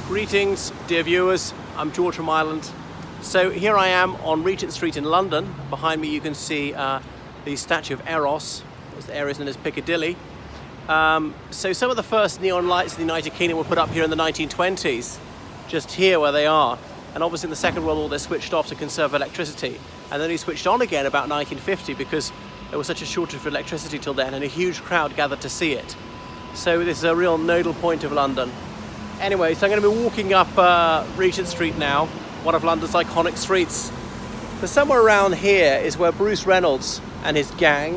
Greetings, dear viewers. I'm George from Ireland. So here I am on Regent Street in London. Behind me you can see the statue of Eros, as the area is known as Piccadilly. So some of the first neon lights in the United Kingdom were put up here in the 1920s, just here where they are. And obviously in the Second World War they switched off to conserve electricity. And then they switched on again about 1950 because there was such a shortage of electricity till then, and a huge crowd gathered to see it. So this is a real nodal point of London. Anyway, so I'm going to be walking up Regent Street now, one of London's iconic streets. So somewhere around here is where Bruce Reynolds and his gang,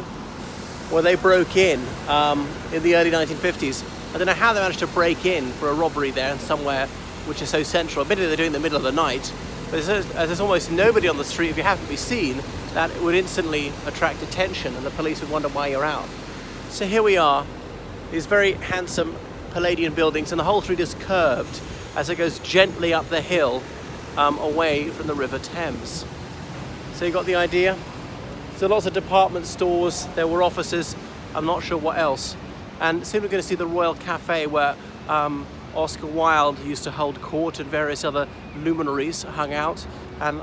where they broke in the early 1950s. I don't know how they managed to break in for a robbery there somewhere which is so central. Admittedly they're doing it in the middle of the night, but there's almost nobody on the street. If you happen to be seen, that would instantly attract attention and the police would wonder why you're out. So here we are, these very handsome Palladian buildings, and the whole street is curved as it goes gently up the hill away from the River Thames. So you got the idea? So lots of department stores, there were offices, I'm not sure what else. And soon we're going to see the Royal Cafe where Oscar Wilde used to hold court and various other luminaries hung out. And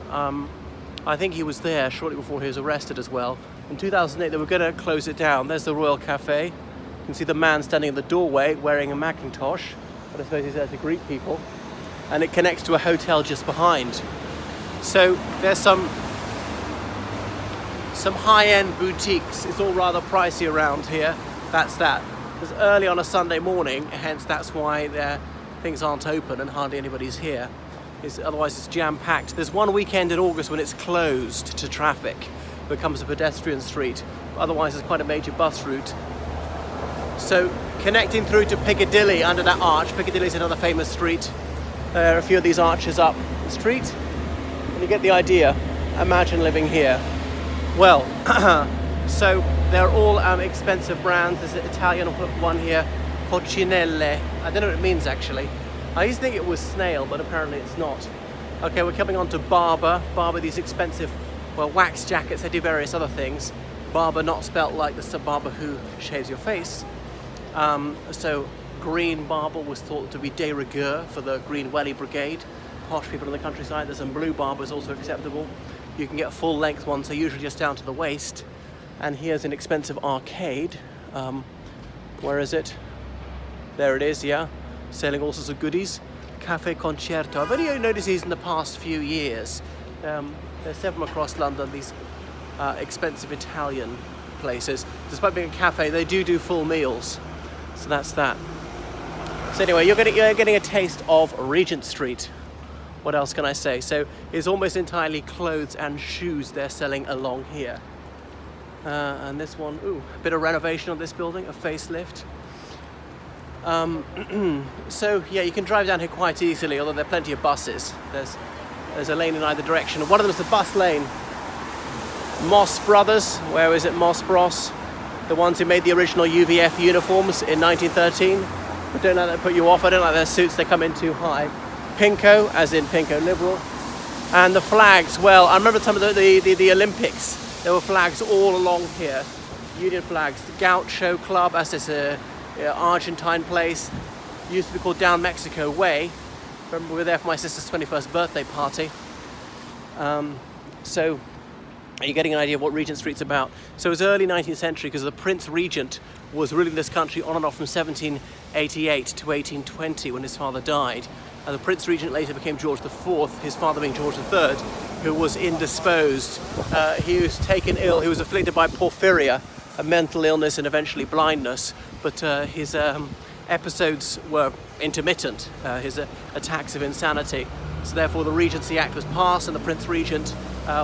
I think he was there shortly before he was arrested as well. In 2008 they were going to close it down. There's the Royal Cafe. You can see the man standing in the doorway wearing a Macintosh, but I suppose he's there to greet people. And it connects to a hotel just behind. So there's some high-end boutiques. It's all rather pricey around here. That's that. It's early on a Sunday morning, hence that's why things aren't open and hardly anybody's here. Otherwise it's jam-packed. There's one weekend in August when it's closed to traffic. It becomes a pedestrian street. Otherwise it's quite a major bus route. So connecting through to Piccadilly under that arch. Piccadilly is another famous street. There are a few of these arches up the street. And you get the idea. Imagine living here. Well, so they're all expensive brands. There's an Italian one here, Coccinelle. I don't know what it means actually. I used to think it was snail, but apparently it's not. Okay, we're coming on to Barber. Barber, these expensive, well, wax jackets. They do various other things. Barber not spelt like the barber who shaves your face. So green Barber was thought to be de rigueur for the Green Welly Brigade. Posh people in the countryside. There's some blue Barbers also acceptable. You can get full length ones, so usually just down to the waist. And here's an expensive arcade. Where is it? There it is, yeah. Selling all sorts of goodies. Cafe Concerto. I've only noticed these in the past few years. There's several across London, these expensive Italian places. Despite being a cafe, they do full meals. So that's that. So anyway, you're getting a taste of Regent Street. What else can I say? So it's almost entirely clothes and shoes they're selling along here. And this one, a bit of renovation on this building, a facelift. So yeah, you can drive down here quite easily, although there are plenty of buses. There's a lane in either direction. One of them is the bus lane. Moss Brothers, where is it? Moss Bros, the ones who made the original UVF uniforms in 1913. I don't know that put you off. I don't like their suits, they come in too high. Pinko, as in Pinko Liberal. And the flags, well, I remember some of the Olympics, there were flags all along here. Union flags. The Gaucho Club, as this Argentine place, used to be called Down Mexico Way. Remember we were there for my sister's 21st birthday party. So you're getting an idea of what Regent Street's about. So it was early 19th century because the Prince Regent was ruling this country on and off from 1788 to 1820 when his father died. And the Prince Regent later became George IV, his father being George III, who was indisposed. He was taken ill, he was afflicted by porphyria, a mental illness and eventually blindness, but his episodes were intermittent, his attacks of insanity. So therefore the Regency Act was passed and the Prince Regent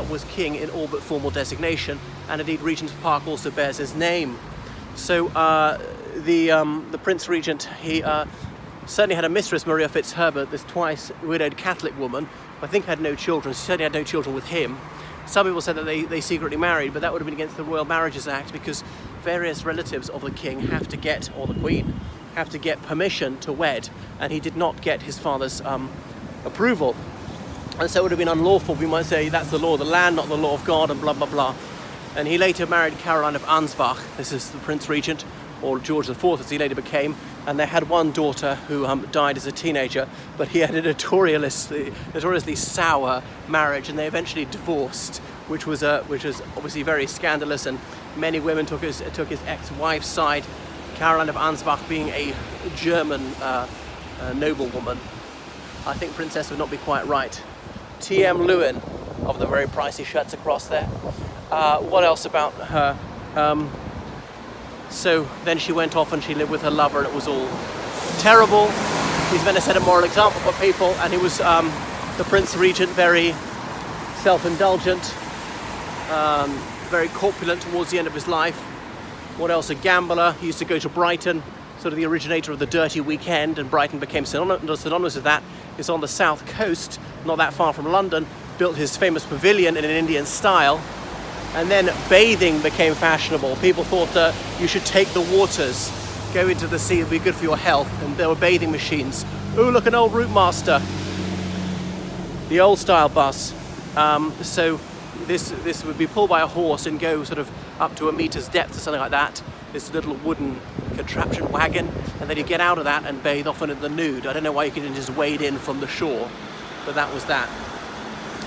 was king in all but formal designation, and indeed Regent's Park also bears his name. So the Prince Regent, he certainly had a mistress, Maria Fitzherbert, this twice widowed Catholic woman, who I think had no children. She certainly had no children with him. Some people said that they secretly married, but that would have been against the Royal Marriages Act because various relatives of the king have to get, or the queen, have to get permission to wed, and he did not get his father's approval. And so it would have been unlawful. We might say that's the law of the land, not the law of God, and blah, blah, blah. And he later married Caroline of Ansbach. This is the Prince Regent, or George IV as he later became, and they had one daughter who died as a teenager, but he had a notoriously sour marriage, and they eventually divorced, which was obviously very scandalous, and many women took his ex-wife's side, Caroline of Ansbach being a German noblewoman. I think princess would not be quite right. T.M. Lewin, of the very pricey shirts across there. What else about her? So then she went off and she lived with her lover, and it was all terrible. He's meant to set a moral example for people, and he was the Prince Regent, very self-indulgent, very corpulent towards the end of his life. What else? A gambler. He used to go to Brighton, sort of the originator of the dirty weekend, and Brighton became synonymous with that. It's on the south coast, not that far from London. Built his famous pavilion in an Indian style, and then bathing became fashionable. People thought that you should take the waters, go into the sea, it'll be good for your health, and there were bathing machines. Ooh, look, an old route master. The old style bus. So this would be pulled by a horse and go sort of up to a meter's depth or something like that. This little wooden contraption wagon, and then you get out of that and bathe off into the nude. I don't know why you couldn't just wade in from the shore, but that was that.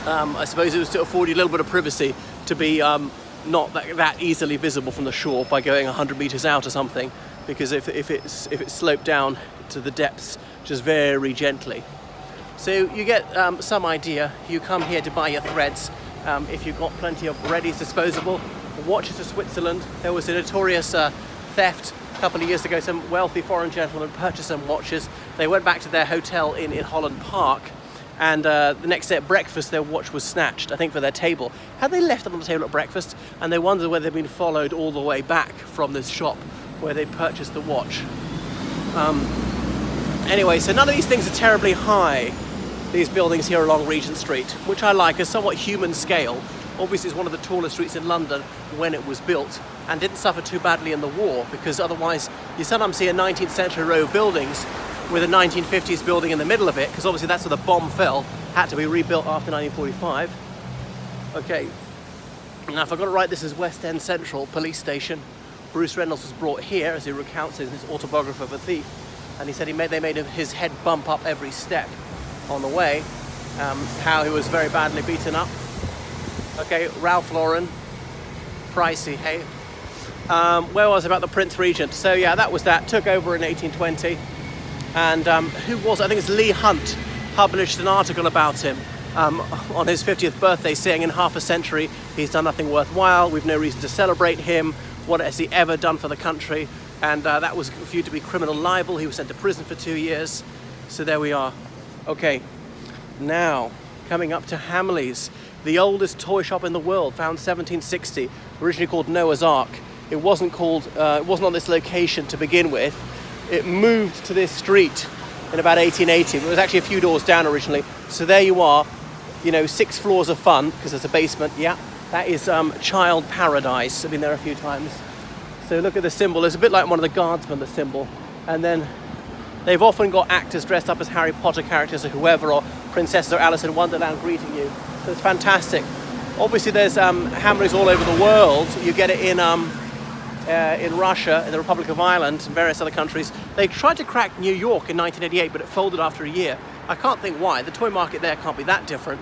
I suppose it was to afford you a little bit of privacy, to be not that easily visible from the shore by going 100 meters out or something, because if it's sloped down to the depths just very gently. So you get some idea. You come here to buy your threads. If you've got plenty of ready disposable watches to Switzerland. There was a notorious theft a couple of years ago. Some wealthy foreign gentlemen purchased some watches. They went back to their hotel in Holland Park, and the next day at breakfast their watch was snatched, I think for their table. Had they left it on the table at breakfast? And they wondered whether they'd been followed all the way back from this shop where they purchased the watch. Anyway, so none of these things are terribly high, these buildings here along Regent Street, which I like, is somewhat human scale. Obviously it's one of the tallest streets in London when it was built, and didn't suffer too badly in the war, because otherwise you sometimes see a 19th century row of buildings with a 1950s building in the middle of it, because obviously that's where the bomb fell, had to be rebuilt after 1945. Okay, now if I've got it right, this is West End Central Police Station. Bruce Reynolds was brought here, as he recounts in his autobiography of a thief, and he said they made his head bump up every step on the way, how he was very badly beaten up. Okay, Ralph Lauren, pricey, hey. Where was I about the Prince Regent? So yeah, that was that, took over in 1820, and who was it? I think it's Leigh Hunt published an article about him on his 50th birthday, saying in half a century he's done nothing worthwhile, we've no reason to celebrate him, what has he ever done for the country, and that was viewed to be criminal libel. He was sent to prison for 2 years. So there we are. Okay, now coming up to Hamleys, the oldest toy shop in the world, found 1760, originally called Noah's Ark. It wasn't on this location to begin with. It moved to this street in about 1880. It was actually a few doors down originally. So there you are, 6 floors of fun, because there's a basement. Yeah, that is child paradise. I've been there a few times. So look at the symbol. It's a bit like one of the guardsmen, the symbol. And then they've often got actors dressed up as Harry Potter characters or whoever, or princesses or Alice in Wonderland greeting you. So it's fantastic. Obviously there's Hamleys all over the world. You get it in Russia, in the Republic of Ireland, and various other countries. They tried to crack New York in 1988, but it folded after a year. I can't think why. The toy market there can't be that different.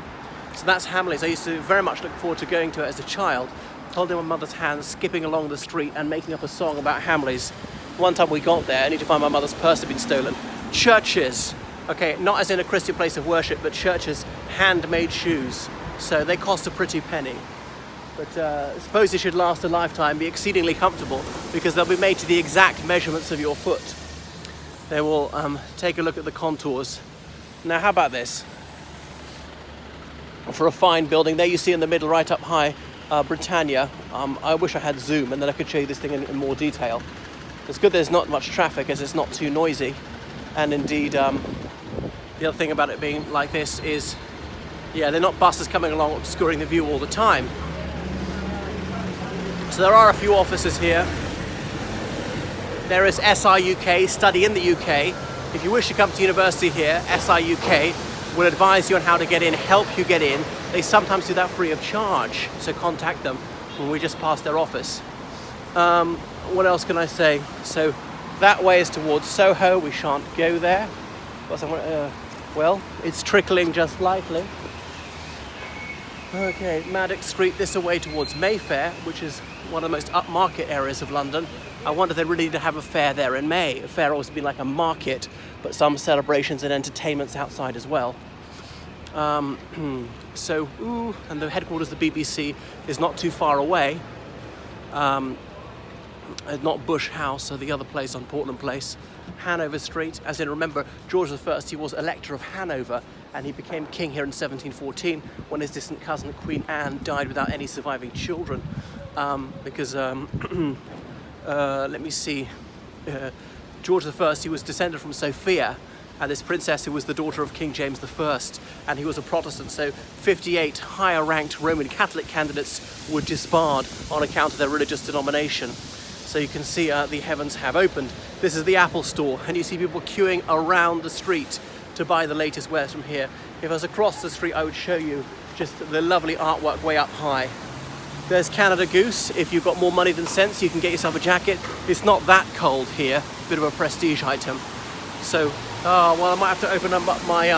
So that's Hamleys. I used to very much look forward to going to it as a child, holding my mother's hand, skipping along the street and making up a song about Hamleys. One time we got there, only to find my mother's purse had been stolen. Churches. Okay, not as in a Christian place of worship, but churches, handmade shoes. So they cost a pretty penny. But I suppose they should last a lifetime, be exceedingly comfortable, because they'll be made to the exact measurements of your foot. They will take a look at the contours. Now, how about this? For a fine building, there you see in the middle, right up high, Britannia. I wish I had zoom, and then I could show you this thing in more detail. It's good there's not much traffic, as it's not too noisy. And indeed, the other thing about it being like this is, yeah, they're not buses coming along obscuring the view all the time. So there are a few offices here. There is SIUK, study in the UK. If you wish to come to university here, SIUK will advise you on how to get in, help you get in. They sometimes do that free of charge, so contact them when we just passed their office. what else can I say? So that way is towards Soho. We shan't go there. Well, it's trickling just lightly. Okay, Maddox Street, this away towards Mayfair, which is one of the most upmarket areas of London. I wonder if they really need to have a fair there in May. A fair always been like a market, but some celebrations and entertainments outside as well. And the headquarters of the BBC is not too far away. Not Bush House, or the other place on Portland Place. Hanover Street, as in, remember, George I, he was Elector of Hanover, and he became king here in 1714 when his distant cousin Queen Anne died without any surviving children. Let me see, George I, he was descended from Sophia, and this princess who was the daughter of King James I, and he was a Protestant, so 58 higher ranked Roman Catholic candidates were disbarred on account of their religious denomination. So you can see the heavens have opened. This is the Apple store, and you see people queuing around the street to buy the latest wares from here. If I was across the street, I would show you just the lovely artwork way up high. There's Canada Goose. If you've got more money than sense, you can get yourself a jacket. It's not that cold here, bit of a prestige item. So, I might have to open up my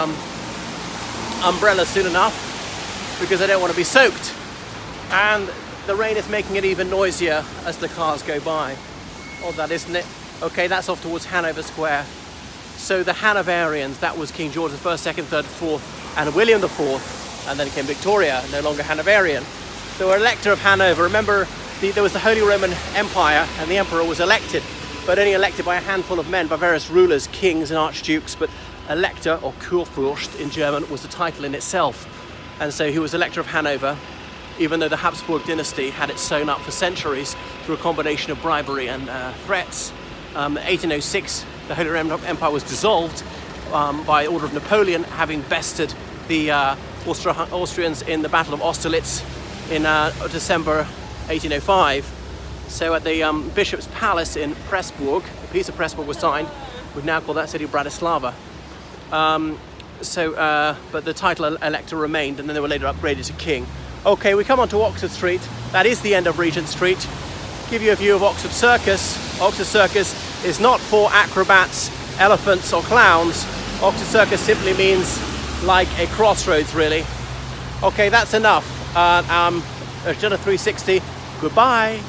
umbrella soon enough because I don't want to be soaked. And the rain is making it even noisier as the cars go by. Odd that, isn't it? Okay, that's off towards Hanover Square. So the Hanoverians, that was King George I, II, III, IV, and William IV, and then came Victoria, no longer Hanoverian. So Elector of Hanover. Remember, there was the Holy Roman Empire, and the emperor was elected, but only elected by a handful of men, by various rulers, kings and archdukes. But Elector, or Kurfürst in German, was the title in itself. And so he was Elector of Hanover, even though the Habsburg dynasty had it sewn up for centuries through a combination of bribery and threats. 1806, the Holy Roman Empire was dissolved by order of Napoleon, having bested the Austrians in the Battle of Austerlitz in December 1805. So at the Bishop's Palace in Pressburg, the Peace of Pressburg was signed. We've now called that city Bratislava. But the title Elector remained, and then they were later upgraded to King. Okay, we come on to Oxford Street. That is the end of Regent Street. Give you a view of Oxford Circus. Oxford Circus is not for acrobats, elephants or clowns. Oxford Circus simply means like a crossroads, really. Okay, that's enough. I've done a 360. Goodbye.